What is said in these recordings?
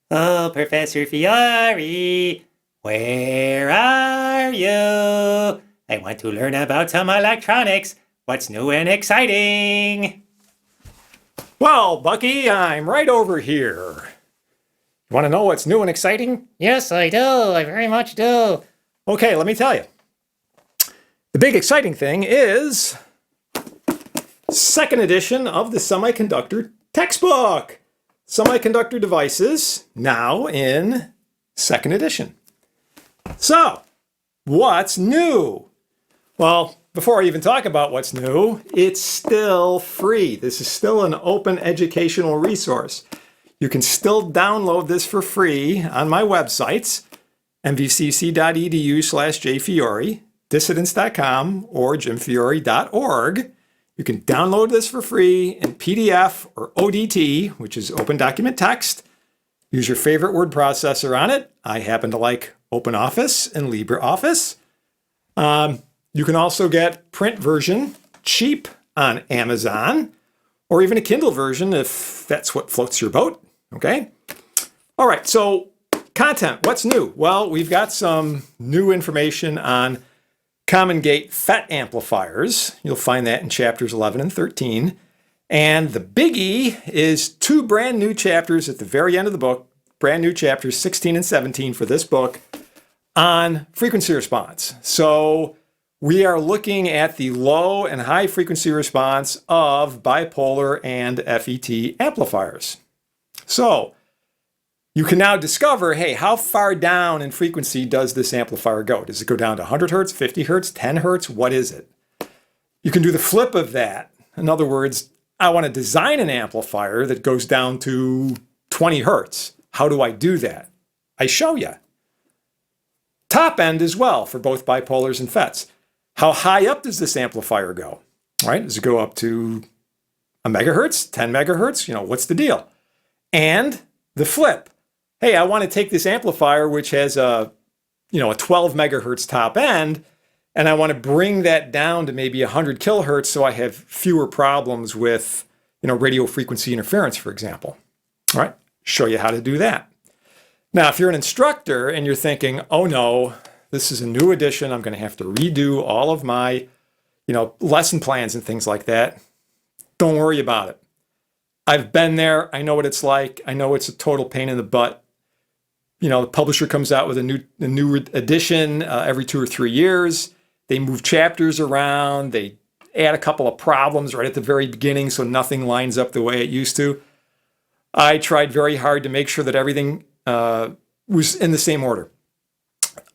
Oh, Professor Fiore, where are you? I want to learn about some electronics. What's new and exciting? Well, Bucky, I'm right over here. You want to know what's new and exciting? Yes, I do. I very much do. Okay, let me tell you. The big exciting thing is second edition of the Semiconductor textbook. Semiconductor devices now in second edition. So, what's new? Well, before I even talk about what's new, it's still free. This is still an open educational resource. You can still download this for free on my websites, mvcc.edu/jfiore, dissidence.com, or jimfiore.org. You can download this for free in PDF or ODT, which is Open Document Text. Use your favorite word processor on it. I happen to like OpenOffice and LibreOffice. You can also get print version cheap on Amazon, or even a Kindle version if that's what floats your boat. Okay. All right. So content, what's new? Well, we've got some new information on common gate FET amplifiers. You'll find that in chapters 11 and 13. And the biggie is two brand new chapters at the very end of the book, brand new chapters 16 and 17 for this book on frequency response. So we are looking at the low and high frequency response of bipolar and FET amplifiers. So you can now discover, hey, how far down in frequency does this amplifier go? Does it go down to 100 hertz, 50 hertz, 10 hertz? What is it? You can do the flip of that. In other words, I want to design an amplifier that goes down to 20 hertz. How do I do that? I show you. Top end as well for both bipolars and FETs. How high up does this amplifier go? Right? Does it go up to a megahertz, 10 megahertz? What's the deal? And the flip. Hey, I want to take this amplifier, which has a 12 megahertz top end, and I want to bring that down to maybe 100 kilohertz so I have fewer problems with, radio frequency interference, for example. All right, show you how to do that. Now, if you're an instructor and you're thinking, oh no, this is a new edition, I'm going to have to redo all of my, lesson plans and things like that, don't worry about it. I've been there. I know what it's like. I know it's a total pain in the butt. The publisher comes out with a new edition every 2 or 3 years. They move chapters around. They add a couple of problems right at the very beginning so nothing lines up the way it used to. I tried very hard to make sure that everything was in the same order.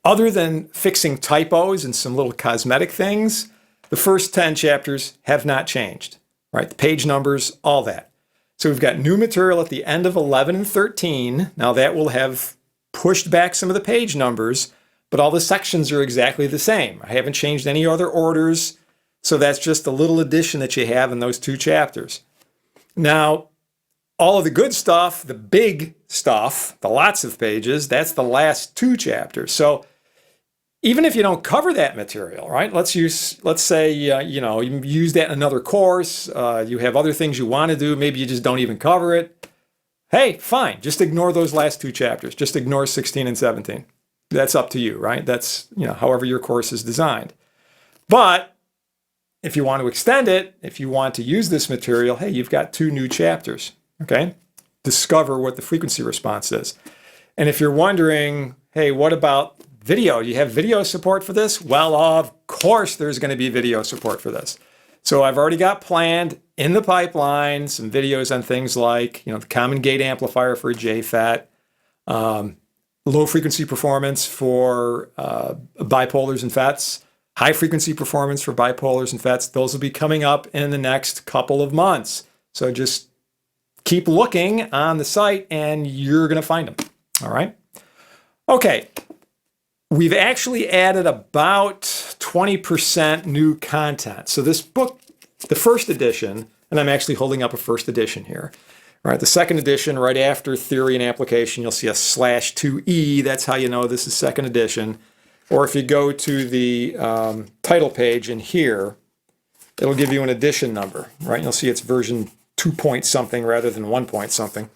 Other than fixing typos and some little cosmetic things, the first 10 chapters have not changed, right? The page numbers, all that. So we've got new material at the end of 11 and 13. Now that will have pushed back some of the page numbers, but all the sections are exactly the same. I haven't changed any other orders, so that's just a little addition that you have in those 2 chapters. Now, all of the good stuff, the big stuff, the lots of pages, that's the last 2 chapters. So even if you don't cover that material, right? Let's say you use that in another course. You have other things you want to do. Maybe you just don't even cover it. Hey, fine. Just ignore those last 2 chapters. Just ignore 16 and 17. That's up to you, right? That's however your course is designed. But if you want to extend it, if you want to use this material, hey, you've got 2 new chapters. Okay, discover what the frequency response is. And if you're wondering, hey, what about video? You have video support for this? Well, of course there's going to be video support for this. So I've already got planned in the pipeline some videos on things like, the common gate amplifier for JFET, low frequency performance for bipolars and FETs, high frequency performance for bipolars and FETs. Those will be coming up in the next couple of months. So just keep looking on the site and you're going to find them. All right. Okay. We've actually added about 20% new content. So this book, the first edition, and I'm actually holding up a first edition here. All right, the second edition, right after theory and application, you'll see a /2E. That's how you know this is second edition. Or if you go to the title page in here, it'll give you an edition number, right? You'll see it's version 2 point something rather than 1 point something.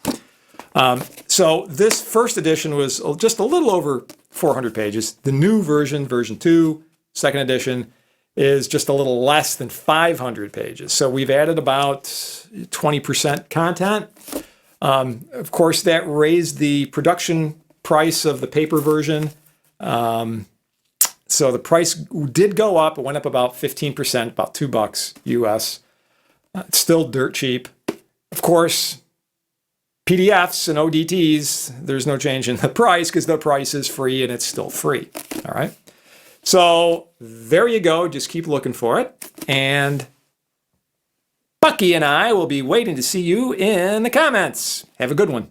So this first edition was just a little over 400 pages. The new version, version 2, second edition, is just a little less than 500 pages. So we've added about 20% content. Of course, that raised the production price of the paper version. So the price did go up. It went up about 15%, about $2 US. It's still dirt cheap. Of course, PDFs and ODTs, there's no change in the price because the price is free and it's still free. All right. So there you go. Just keep looking for it. And Bucky and I will be waiting to see you in the comments. Have a good one.